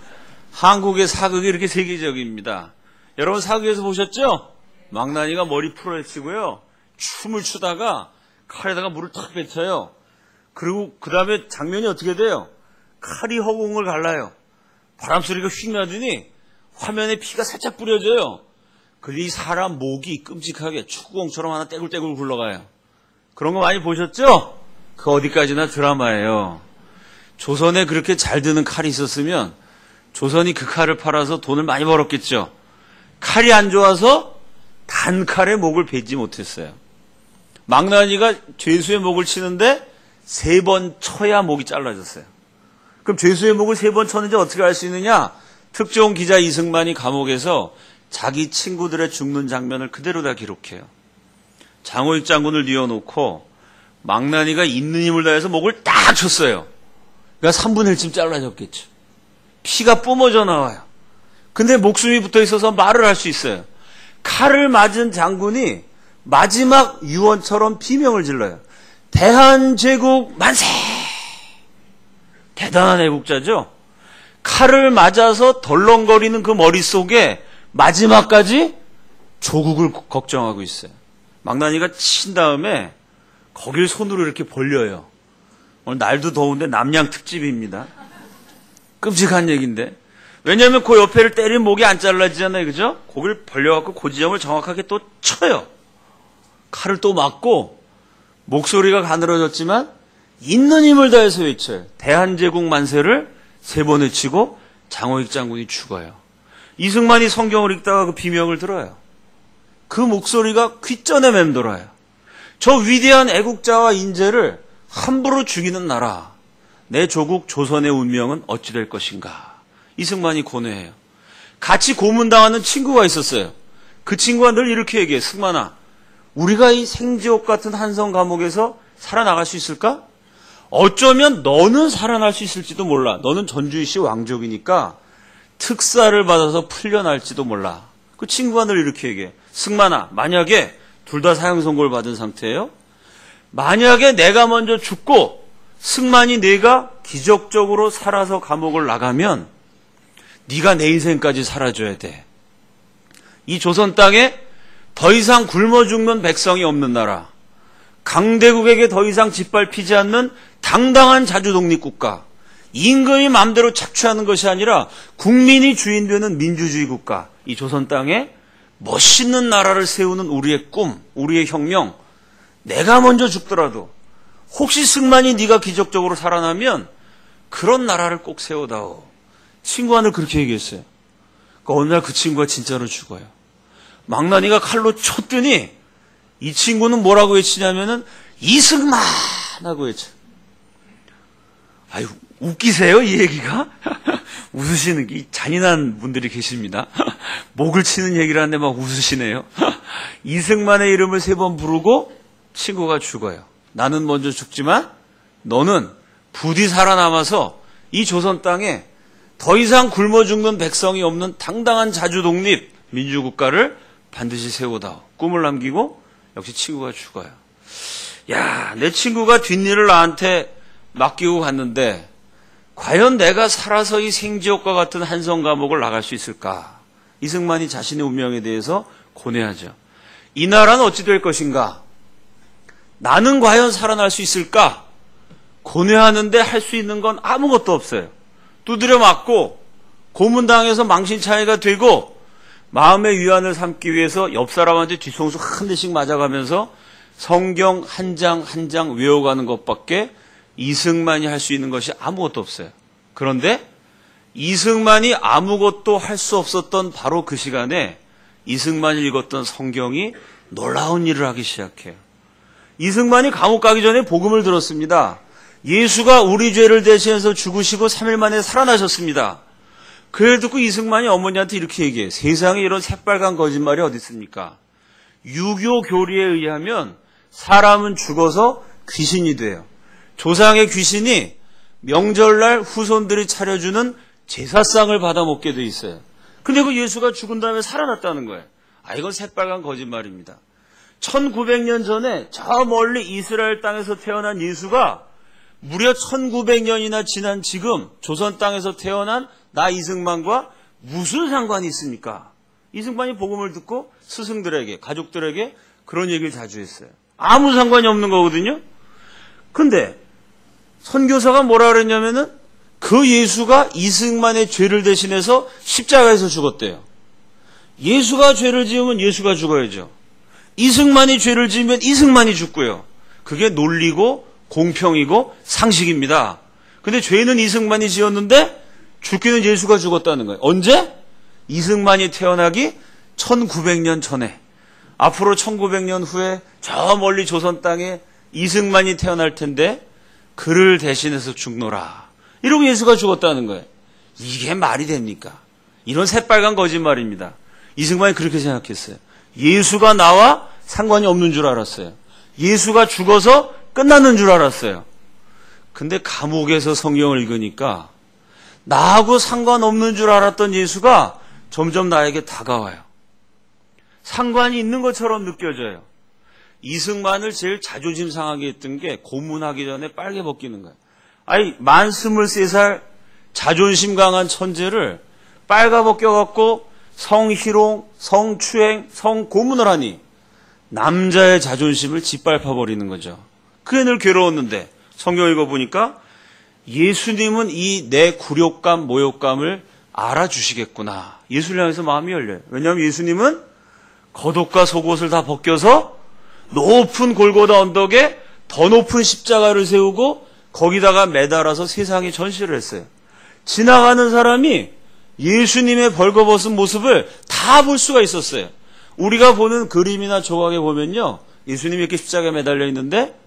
한국의 사극이 이렇게 세계적입니다. 여러분 사극에서 보셨죠? 망나니가 머리 풀어헤치고요. 춤을 추다가 칼에다가 물을 탁 뱉어요. 그리고 그 다음에 장면이 어떻게 돼요? 칼이 허공을 갈라요. 바람소리가 휙 나더니 화면에 피가 살짝 뿌려져요. 근데 이 사람 목이 끔찍하게 축구공처럼 하나 떼굴떼굴 굴러가요. 그런 거 많이 보셨죠? 그 어디까지나 드라마예요. 조선에 그렇게 잘 드는 칼이 있었으면 조선이 그 칼을 팔아서 돈을 많이 벌었겠죠. 칼이 안 좋아서 단칼에 목을 베지 못했어요. 망나니가 죄수의 목을 치는데 3번 쳐야 목이 잘라졌어요. 그럼 죄수의 목을 3번 쳤는지 어떻게 알 수 있느냐? 특종 기자 이승만이 감옥에서 자기 친구들의 죽는 장면을 그대로 다 기록해요. 장호익 장군을 뉘어놓고 망나니가 있는 힘을 다해서 목을 딱 쳤어요. 그러니까 3분의 1쯤 잘라졌겠죠. 피가 뿜어져 나와요. 근데 목숨이 붙어 있어서 말을 할 수 있어요. 칼을 맞은 장군이 마지막 유언처럼 비명을 질러요. 대한제국 만세! 대단한 애국자죠? 칼을 맞아서 덜렁거리는 그 머릿속에 마지막까지 조국을 걱정하고 있어요. 망나니가 친 다음에 거길 손으로 이렇게 벌려요. 오늘 날도 더운데 남양 특집입니다. 끔찍한 얘기인데. 왜냐하면 그 옆에를 때린 목이 안 잘라지잖아요. 그죠? 거길 벌려갖고 그 지점을 정확하게 또 쳐요. 칼을 또 맞고 목소리가 가늘어졌지만 있는 힘을 다해서 외쳐요. 대한제국 만세를 3번 외치고 장호익 장군이 죽어요. 이승만이 성경을 읽다가 그 비명을 들어요. 그 목소리가 귓전에 맴돌아요. 저 위대한 애국자와 인재를 함부로 죽이는 나라. 내 조국 조선의 운명은 어찌 될 것인가. 이승만이 고뇌해요. 같이 고문당하는 친구가 있었어요. 그 친구가 늘 이렇게 얘기해. 승만아, 우리가 이 생지옥 같은 한성 감옥에서 살아나갈 수 있을까? 어쩌면 너는 살아날 수 있을지도 몰라. 너는 전주시 왕족이니까 특사를 받아서 풀려날지도 몰라. 그 친구가 늘 이렇게 얘기해. 승만아, 만약에 둘 다 사형 선고를 받은 상태예요. 만약에 내가 먼저 죽고 승만이 네가 기적적으로 살아서 감옥을 나가면 네가 내 인생까지 살아줘야 돼. 이 조선 땅에 더 이상 굶어 죽는 백성이 없는 나라, 강대국에게 더 이상 짓밟히지 않는 당당한 자주독립국가, 임금이 마음대로 착취하는 것이 아니라 국민이 주인 되는 민주주의 국가, 이 조선 땅에 멋있는 나라를 세우는 우리의 꿈, 우리의 혁명, 내가 먼저 죽더라도 혹시 승만이 네가 기적적으로 살아나면 그런 나라를 꼭 세워다오. 친구가 늘 그렇게 얘기했어요. 그러니까 어느 날 그 친구가 진짜로 죽어요. 망나니가 칼로 쳤더니 이 친구는 뭐라고 외치냐면은 이승만 하고 외쳐. 아유, 웃기세요 이 얘기가? 웃으시는 이 잔인한 분들이 계십니다. 목을 치는 얘기를 하는데 막 웃으시네요. 이승만의 이름을 3번 부르고 친구가 죽어요. 나는 먼저 죽지만 너는 부디 살아남아서 이 조선 땅에 더 이상 굶어 죽는 백성이 없는 당당한 자주독립 민주국가를 반드시 세우다. 꿈을 남기고 역시 친구가 죽어요. 야, 내 친구가 뒷일을 나한테 맡기고 갔는데 과연 내가 살아서 이 생지옥과 같은 한성 감옥을 나갈 수 있을까? 이승만이 자신의 운명에 대해서 고뇌하죠. 이 나라는 어찌 될 것인가? 나는 과연 살아날 수 있을까? 고뇌하는데 할 수 있는 건 아무것도 없어요. 두드려 맞고 고문당해서 망신차이가 되고 마음의 위안을 삼기 위해서 옆 사람한테 뒤통수 한 대씩 맞아가면서 성경 한 장 한 장 외워가는 것밖에 이승만이 할 수 있는 것이 아무것도 없어요. 그런데 이승만이 아무것도 할 수 없었던 바로 그 시간에 이승만이 읽었던 성경이 놀라운 일을 하기 시작해요. 이승만이 감옥 가기 전에 복음을 들었습니다. 예수가 우리 죄를 대신해서 죽으시고 3일 만에 살아나셨습니다. 그걸 듣고 이승만이 어머니한테 이렇게 얘기해요. 세상에 이런 새빨간 거짓말이 어디 있습니까? 유교 교리에 의하면 사람은 죽어서 귀신이 돼요. 조상의 귀신이 명절날 후손들이 차려주는 제사상을 받아먹게 돼 있어요. 근데 그 예수가 죽은 다음에 살아났다는 거예요. 이건 새빨간 거짓말입니다. 1900년 전에 저 멀리 이스라엘 땅에서 태어난 예수가 무려 1900년이나 지난 지금 조선 땅에서 태어난 나 이승만과 무슨 상관이 있습니까? 이승만이 복음을 듣고 스승들에게, 가족들에게 그런 얘기를 자주 했어요. 아무 상관이 없는 거거든요. 근데 선교사가 뭐라 그랬냐면은 그 예수가 이승만의 죄를 대신해서 십자가에서 죽었대요. 예수가 죄를 지으면 예수가 죽어야죠. 이승만이 죄를 지으면 이승만이 죽고요. 그게 논리고 공평이고 상식입니다. 근데 죄는 이승만이 지었는데 죽기는 예수가 죽었다는 거예요. 언제? 이승만이 태어나기 1900년 전에. 앞으로 1900년 후에 저 멀리 조선 땅에 이승만이 태어날 텐데 그를 대신해서 죽노라. 이러고 예수가 죽었다는 거예요. 이게 말이 됩니까? 이런 새빨간 거짓말입니다. 이승만이 그렇게 생각했어요. 예수가 나와 상관이 없는 줄 알았어요. 예수가 죽어서 끝나는 줄 알았어요. 근데 감옥에서 성경을 읽으니까 나하고 상관없는 줄 알았던 예수가 점점 나에게 다가와요. 상관이 있는 것처럼 느껴져요. 이승만을 제일 자존심 상하게 했던 게 고문하기 전에 빨개 벗기는 거예요. 만 23살 자존심 강한 천재를 빨가 벗겨갖고 성희롱, 성추행, 성고문을 하니 남자의 자존심을 짓밟아버리는 거죠. 그게 늘 괴로웠는데 성경 읽어보니까 예수님은 이 내 굴욕감, 모욕감을 알아주시겠구나. 예수를 향해서 마음이 열려요. 왜냐하면 예수님은 겉옷과 속옷을 다 벗겨서 높은 골고다 언덕에 더 높은 십자가를 세우고 거기다가 매달아서 세상에 전시를 했어요. 지나가는 사람이 예수님의 벌거벗은 모습을 다 볼 수가 있었어요. 우리가 보는 그림이나 조각에 보면요, 예수님이 이렇게 십자가에 매달려 있는데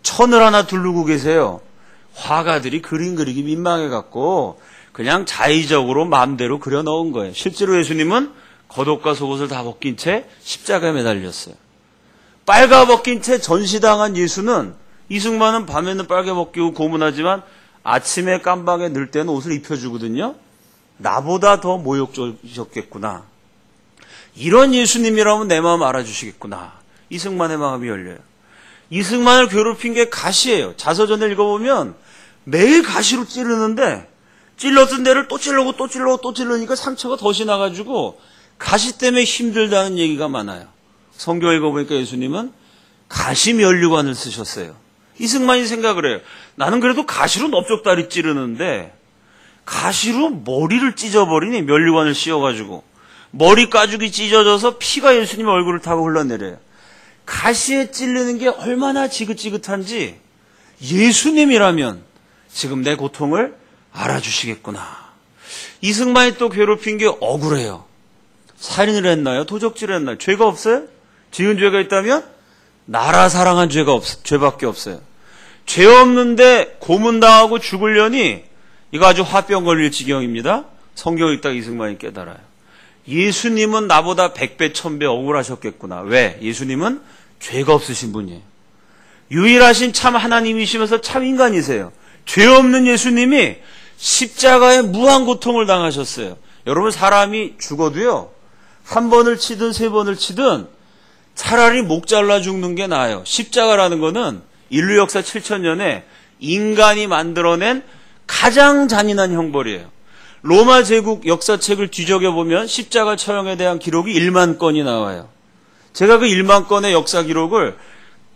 천을 하나 두르고 계세요. 화가들이 그림 그리기 민망해갖고 그냥 자의적으로 마음대로 그려 넣은 거예요. 실제로 예수님은 겉옷과 속옷을 다 벗긴 채 십자가에 매달렸어요. 빨가 벗긴 채 전시당한 예수는, 이승만은 밤에는 빨개 벗기고 고문하지만 아침에 깜방에 늘 때는 옷을 입혀주거든요. 나보다 더 모욕적이셨겠구나. 이런 예수님이라면 내 마음 알아주시겠구나. 이승만의 마음이 열려요. 이승만을 괴롭힌 게 가시예요. 자서전을 읽어보면 매일 가시로 찌르는데 찔렀던 데를 또 찔르고 또 찔르고 또 찔르니까 상처가 덧이 나가지고 가시 때문에 힘들다는 얘기가 많아요. 성경 읽어보니까 예수님은 가시 면류관을 쓰셨어요. 이승만이 생각을 해요. 나는 그래도 가시로 넓적다리 찌르는데 가시로 머리를 찢어버리니, 면류관을 씌워가지고 머리 가죽이 찢어져서 피가 예수님의 얼굴을 타고 흘러내려요. 가시에 찔리는 게 얼마나 지긋지긋한지 예수님이라면 지금 내 고통을 알아주시겠구나. 이승만이 또 괴롭힌 게 억울해요. 살인을 했나요? 도적질을 했나요? 죄가 없어요? 지은 죄가 있다면 나라 사랑한 죄밖에 없어요. 죄 없는데 고문당하고 죽으려니 이거 아주 화병 걸릴 지경입니다. 성경 읽다가 이승만이 깨달아요. 예수님은 나보다 100배, 1000배 억울하셨겠구나. 왜? 예수님은 죄가 없으신 분이에요. 유일하신 참 하나님이시면서 참 인간이세요. 죄 없는 예수님이 십자가에 무한 고통을 당하셨어요. 여러분, 사람이 죽어도요, 한 번을 치든 세 번을 치든 차라리 목 잘라 죽는 게 나아요. 십자가라는 거는 인류 역사 7000년에 인간이 만들어낸 가장 잔인한 형벌이에요. 로마 제국 역사책을 뒤적여보면 십자가 처형에 대한 기록이 1만 건이 나와요. 제가 그 1만 건의 역사 기록을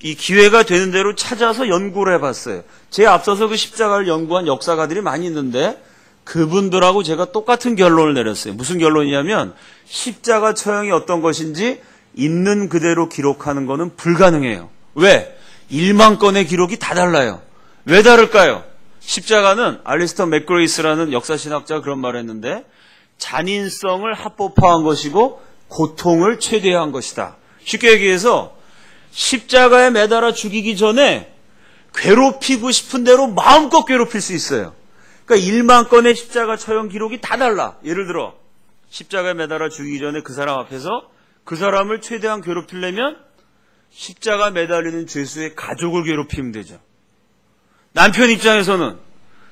이 기회가 되는 대로 찾아서 연구를 해봤어요. 제 앞서서 그 십자가를 연구한 역사가들이 많이 있는데 그분들하고 제가 똑같은 결론을 내렸어요. 무슨 결론이냐면 십자가 처형이 어떤 것인지 있는 그대로 기록하는 것은 불가능해요. 왜? 1만 건의 기록이 다 달라요. 왜 다를까요? 십자가는 알리스터 맥그레이스라는 역사신학자가 그런 말을 했는데 잔인성을 합법화한 것이고 고통을 최대화한 것이다. 쉽게 얘기해서 십자가에 매달아 죽이기 전에 괴롭히고 싶은 대로 마음껏 괴롭힐 수 있어요. 그러니까 1만 건의 십자가 처형 기록이 다 달라. 예를 들어 십자가에 매달아 죽이기 전에 그 사람 앞에서 그 사람을 최대한 괴롭히려면 십자가 매달리는 죄수의 가족을 괴롭히면 되죠. 남편 입장에서는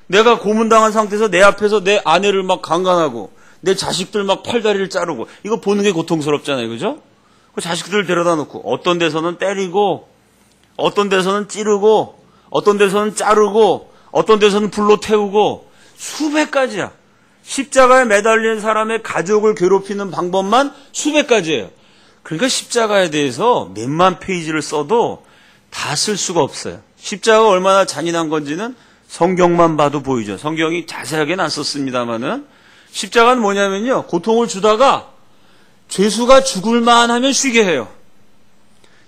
내가 고문당한 상태에서 내 앞에서 내 아내를 막 강간하고 내 자식들 막 팔다리를 자르고 이거 보는 게 고통스럽잖아요. 그죠? 그 자식들을 데려다 놓고 어떤 데서는 때리고 어떤 데서는 찌르고 어떤 데서는 자르고 어떤 데서는 불로 태우고 수백 가지야. 십자가에 매달린 사람의 가족을 괴롭히는 방법만 수백 가지예요. 그러니까 십자가에 대해서 몇만 페이지를 써도 다 쓸 수가 없어요. 십자가가 얼마나 잔인한 건지는 성경만 봐도 보이죠. 성경이 자세하게는 안 썼습니다만은 십자가는 뭐냐면요. 고통을 주다가 죄수가 죽을만 하면 쉬게 해요.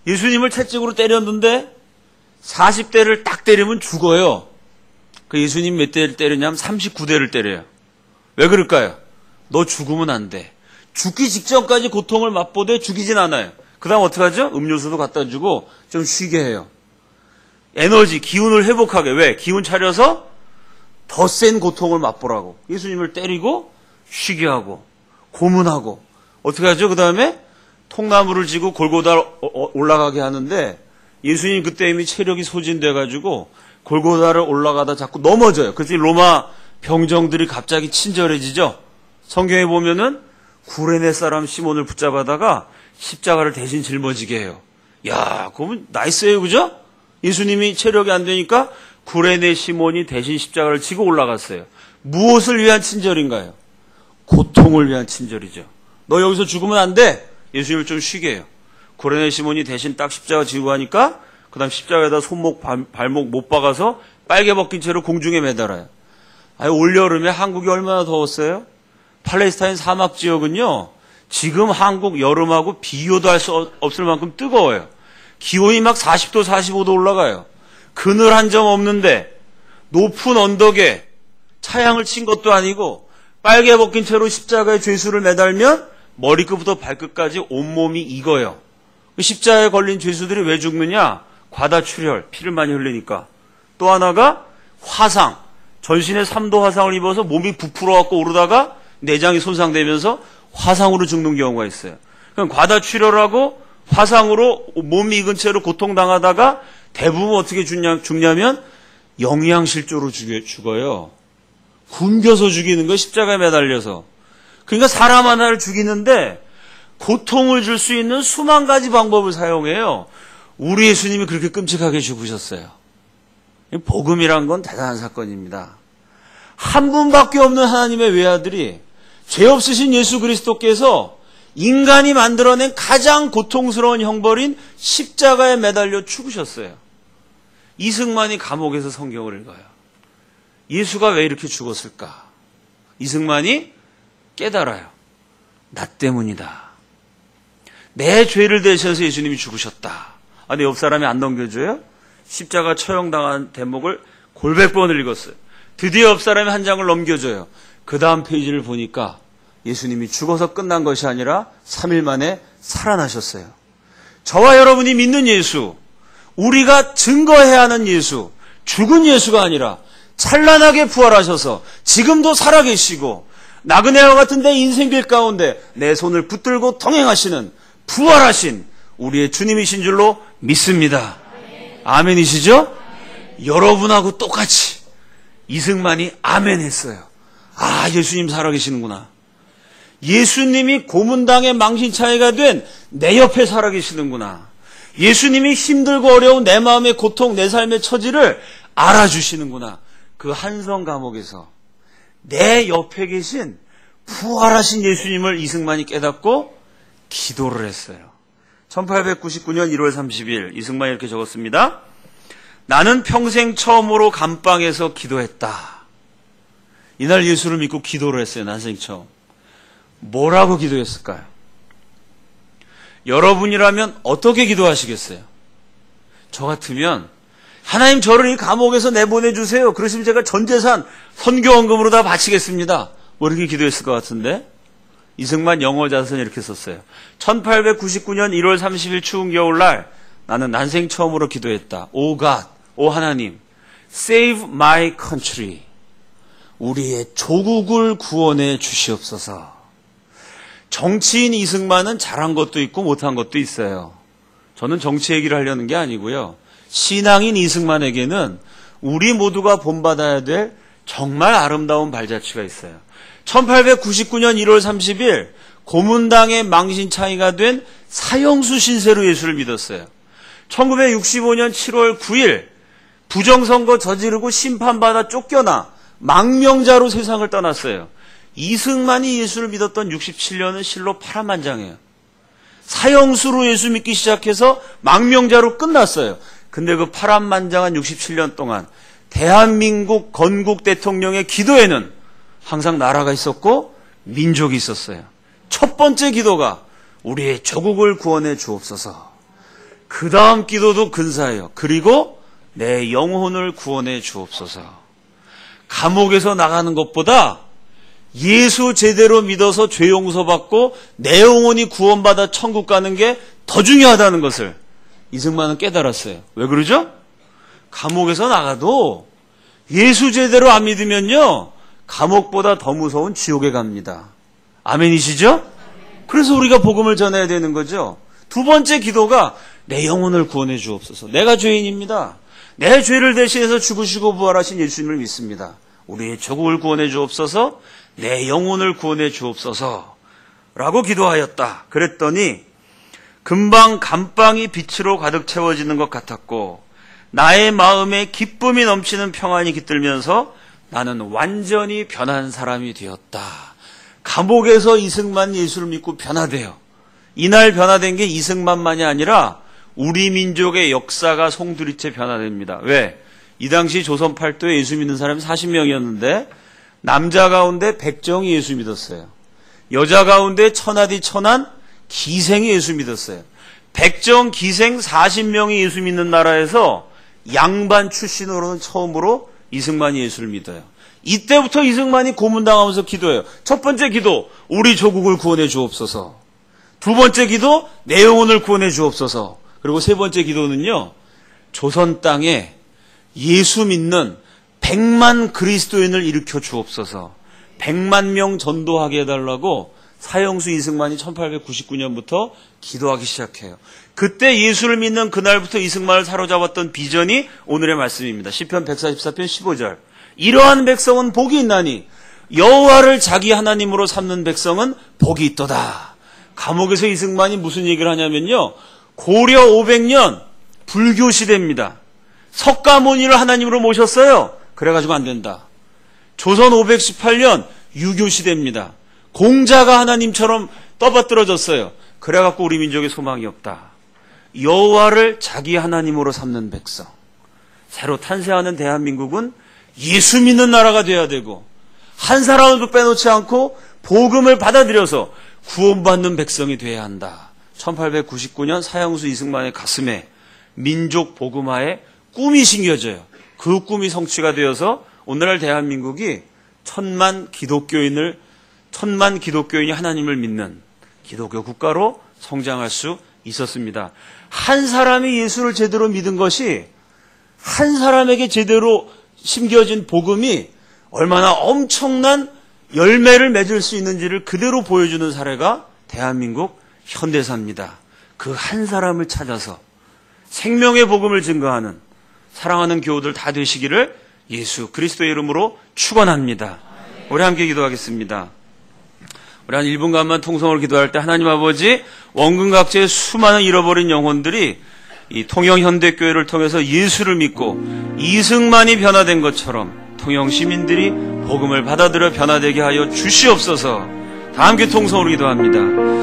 예수님을 채찍으로 때렸는데 40대를 딱 때리면 죽어요. 그 예수님 몇 대를 때리냐면 39대를 때려요. 왜 그럴까요? 너 죽으면 안 돼. 죽기 직전까지 고통을 맛보되 죽이진 않아요. 그 다음 어떻게 하죠? 음료수도 갖다 주고 좀 쉬게 해요. 에너지, 기운을 회복하게. 왜? 기운 차려서 더 센 고통을 맛보라고. 예수님을 때리고 쉬게 하고 고문하고 어떻게 하죠? 그 다음에 통나무를 지고 골고다 올라가게 하는데 예수님 그때 이미 체력이 소진돼가지고 골고다를 올라가다 자꾸 넘어져요. 그래서 로마 병정들이 갑자기 친절해지죠. 성경에 보면은 구레네 사람 시몬을 붙잡아다가 십자가를 대신 짊어지게 해요. 야, 그러면 나이스예요, 그죠? 예수님이 체력이 안 되니까 구레네 시몬이 대신 십자가를 지고 올라갔어요. 무엇을 위한 친절인가요? 고통을 위한 친절이죠. 너 여기서 죽으면 안 돼. 예수님을 좀 쉬게 해요. 구레네 시몬이 대신 딱 십자가 지고 가니까 그 다음 십자가에다 손목, 발목 못 박아서 빨개 벗긴 채로 공중에 매달아요. 올여름에 한국이 얼마나 더웠어요? 팔레스타인 사막 지역은요, 지금 한국 여름하고 비교도 할 수 없을 만큼 뜨거워요. 기온이 막 40도, 45도 올라가요. 그늘 한 점 없는데 높은 언덕에 차양을 친 것도 아니고 빨개 벗긴 채로 십자가에 죄수를 매달면 머리끝부터 발끝까지 온몸이 익어요. 십자가에 걸린 죄수들이 왜 죽느냐? 과다출혈, 피를 많이 흘리니까. 또 하나가 화상, 전신에 3도 화상을 입어서 몸이 부풀어갖고 오르다가 내장이 손상되면서 화상으로 죽는 경우가 있어요. 그럼 과다출혈하고 화상으로 몸이 익은 채로 고통당하다가 대부분 어떻게 죽냐면 영양실조로 죽어요. 굶겨서 죽이는 거, 십자가에 매달려서. 그러니까 사람 하나를 죽이는데 고통을 줄 수 있는 수만 가지 방법을 사용해요. 우리 예수님이 그렇게 끔찍하게 죽으셨어요. 복음이란 건 대단한 사건입니다. 한 분밖에 없는 하나님의 외아들이 죄 없으신 예수 그리스도께서 인간이 만들어낸 가장 고통스러운 형벌인 십자가에 매달려 죽으셨어요. 이승만이 감옥에서 성경을 읽어요. 예수가 왜 이렇게 죽었을까? 이승만이 깨달아요. 나 때문이다. 내 죄를 대셔서 예수님이 죽으셨다. 내 옆 사람이 안 넘겨줘요? 십자가 처형당한 대목을 골백 번을 읽었어요. 드디어 옆 사람이 한 장을 넘겨줘요. 그 다음 페이지를 보니까 예수님이 죽어서 끝난 것이 아니라 3일 만에 살아나셨어요. 저와 여러분이 믿는 예수, 우리가 증거해야 하는 예수, 죽은 예수가 아니라 찬란하게 부활하셔서 지금도 살아계시고 나그네와 같은 내 인생길 가운데 내 손을 붙들고 동행하시는 부활하신 우리의 주님이신 줄로 믿습니다. 아멘이시죠? 여러분하고 똑같이 이승만이 아멘 했어요. 예수님 살아계시는구나. 예수님이 고문당의 망신차이가 된 내 옆에 살아계시는구나. 예수님이 힘들고 어려운 내 마음의 고통, 내 삶의 처지를 알아주시는구나. 그 한성 감옥에서 내 옆에 계신 부활하신 예수님을 이승만이 깨닫고 기도를 했어요. 1899년 1월 30일 이승만이 이렇게 적었습니다. 나는 평생 처음으로 감방에서 기도했다. 이날 예수를 믿고 기도를 했어요. 난생 처음. 뭐라고 기도했을까요? 여러분이라면 어떻게 기도하시겠어요? 저 같으면 하나님 저를 이 감옥에서 내보내주세요. 그러시면 제가 전 재산 선교원금으로 다 바치겠습니다. 뭐 이렇게 기도했을 것 같은데 이승만 영어 자서는 이렇게 썼어요. 1899년 1월 30일 추운 겨울날 나는 난생 처음으로 기도했다. 오 갓, 오 하나님, save my country. 우리의 조국을 구원해 주시옵소서. 정치인 이승만은 잘한 것도 있고 못한 것도 있어요. 저는 정치 얘기를 하려는 게 아니고요. 신앙인 이승만에게는 우리 모두가 본받아야 될 정말 아름다운 발자취가 있어요. 1899년 1월 30일 고문당의 망신창이가 된 사형수 신세로 예수를 믿었어요. 1965년 7월 9일 부정선거 저지르고 심판받아 쫓겨나 망명자로 세상을 떠났어요. 이승만이 예수를 믿었던 67년은 실로 파란만장해요. 사형수로 예수 믿기 시작해서 망명자로 끝났어요. 근데 그 파란만장한 67년 동안 대한민국 건국 대통령의 기도에는 항상 나라가 있었고 민족이 있었어요. 첫 번째 기도가 우리의 조국을 구원해 주옵소서. 그 다음 기도도 근사해요. 그리고 내 영혼을 구원해 주옵소서. 감옥에서 나가는 것보다 예수 제대로 믿어서 죄 용서받고 내 영혼이 구원받아 천국 가는 게 더 중요하다는 것을 이승만은 깨달았어요. 왜 그러죠? 감옥에서 나가도 예수 제대로 안 믿으면요, 감옥보다 더 무서운 지옥에 갑니다. 아멘이시죠? 그래서 우리가 복음을 전해야 되는 거죠. 두 번째 기도가 내 영혼을 구원해 주옵소서. 내가 죄인입니다. 내 죄를 대신해서 죽으시고 부활하신 예수님을 믿습니다. 우리의 조국을 구원해 주옵소서. 내 영혼을 구원해 주옵소서 라고 기도하였다. 그랬더니 금방 감방이 빛으로 가득 채워지는 것 같았고 나의 마음에 기쁨이 넘치는 평안이 깃들면서 나는 완전히 변한 사람이 되었다. 감옥에서 이승만 예수를 믿고 변화돼요. 이날 변화된 게 이승만만이 아니라 우리 민족의 역사가 송두리째 변화됩니다. 왜? 이 당시 조선 팔도에 예수 믿는 사람이 40명이었는데 남자 가운데 백정이 예수 믿었어요. 여자 가운데 천하디 천한 기생이 예수 믿었어요. 백정, 기생 40명이 예수 믿는 나라에서 양반 출신으로는 처음으로 이승만이 예수를 믿어요. 이때부터 이승만이 고문당하면서 기도해요. 첫 번째 기도, 우리 조국을 구원해 주옵소서. 두 번째 기도, 내 영혼을 구원해 주옵소서. 그리고 세 번째 기도는요, 조선 땅에 예수 믿는 100만 그리스도인을 일으켜 주옵소서. 100만 명 전도하게 해달라고 사형수 이승만이 1899년부터 기도하기 시작해요. 그때 예수를 믿는 그날부터 이승만을 사로잡았던 비전이 오늘의 말씀입니다. 시편 144편 15절. 이러한 백성은 복이 있나니 여호와를 자기 하나님으로 삼는 백성은 복이 있도다. 감옥에서 이승만이 무슨 얘기를 하냐면요, 고려 500년 불교 시대입니다. 석가모니를 하나님으로 모셨어요. 그래가지고 안 된다. 조선 518년 유교 시대입니다. 공자가 하나님처럼 떠받들어졌어요. 그래갖고 우리 민족의 소망이 없다. 여호와를 자기 하나님으로 삼는 백성. 새로 탄생하는 대한민국은 예수 믿는 나라가 돼야 되고 한 사람도 빼놓지 않고 복음을 받아들여서 구원받는 백성이 돼야 한다. 1899년 사형수 이승만의 가슴에 민족 복음화의 꿈이 심겨져요. 그 꿈이 성취가 되어서 오늘날 대한민국이 천만 기독교인이 하나님을 믿는 기독교 국가로 성장할 수 있었습니다. 한 사람이 예수를 제대로 믿은 것이 한 사람에게 제대로 심겨진 복음이 얼마나 엄청난 열매를 맺을 수 있는지를 그대로 보여주는 사례가 대한민국 현대사입니다. 그 한 사람을 찾아서 생명의 복음을 증거하는 사랑하는 교우들 다 되시기를 예수 그리스도의 이름으로 축원합니다. 우리 함께 기도하겠습니다. 우리 한 1분간만 통성으로 기도할 때 하나님 아버지, 원근각지의 수많은 잃어버린 영혼들이 이 통영현대교회를 통해서 예수를 믿고 이승만이 변화된 것처럼 통영 시민들이 복음을 받아들여 변화되게 하여 주시옵소서. 다 함께 통성으로 기도합니다.